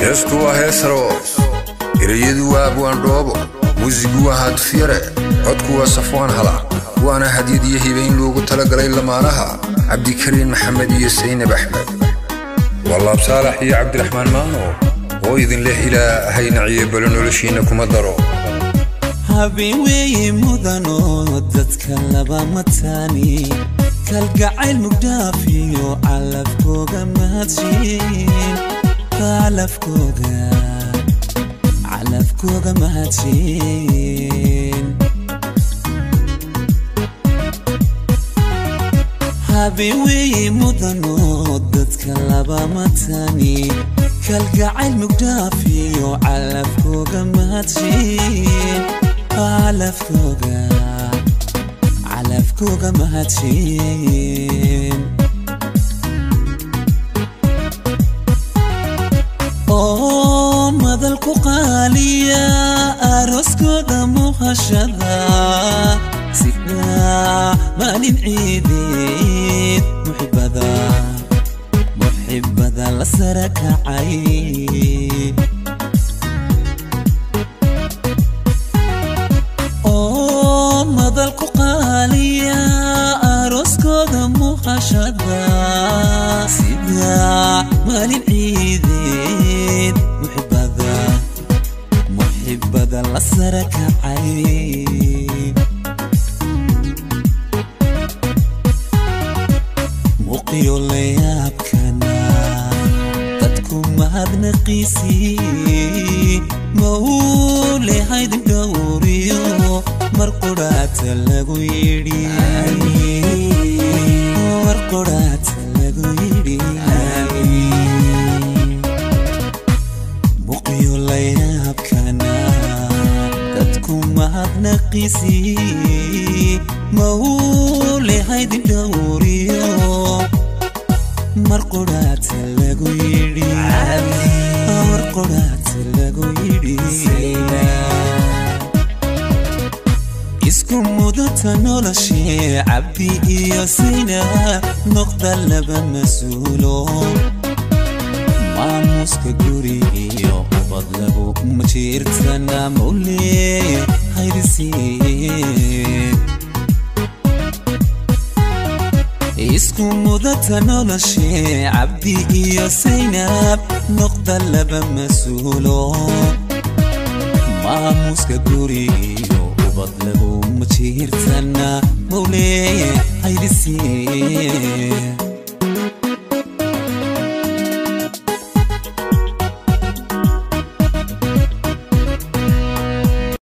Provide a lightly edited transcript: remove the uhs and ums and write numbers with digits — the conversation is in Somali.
heestu waa hees roos ereyadu waa abwaan dhoobo muusigu waa hadfiyare codku waa safwaan hala waana hadiyad iyo hibayn loogu talagalay lamaanaha cabdikariin maxamed iyo saynab axmed wallaab saalax iyo cabdiraxmaan maano oo idin leh ilaahay naciye bal noloshiina kuma daro habeen weeye mudano dadka laba matani kalgacayl mugdaafiyo calafkooga mahadsiin calafkooga mahadsiin habeen weeye mudano dadka laba matani kalgacayl mugdaafiyo calafkooga mahadsiin calafkooga mahadsiin oo madalku qaaliya aroskooda muuqashada sida maalin ciideed muxibada la sara kacay madalku qaaliya aroskooda muuqashada sida maalin ciideed muxibada la sara kacay muuqiyo layaabkana dadku mahadnaqiisii mawlehaydin dhowriyo marquraata lagu yidhi muuqiyo layaabkana dadku mahadnaqiisii mawlehaydin dhowriyo marquraata lagu yidhi isku mudata noloshee cabdi iyo saynab noqda laba mas-uulo maamuuska guri iyo ubad lagu majiirtana mawlee haydisiin isku mudata noloshee cabdi iyo saynab noqda laba mas-uulo maamuuska guri iyo ubad lagu majiirtana mawlee haydisiin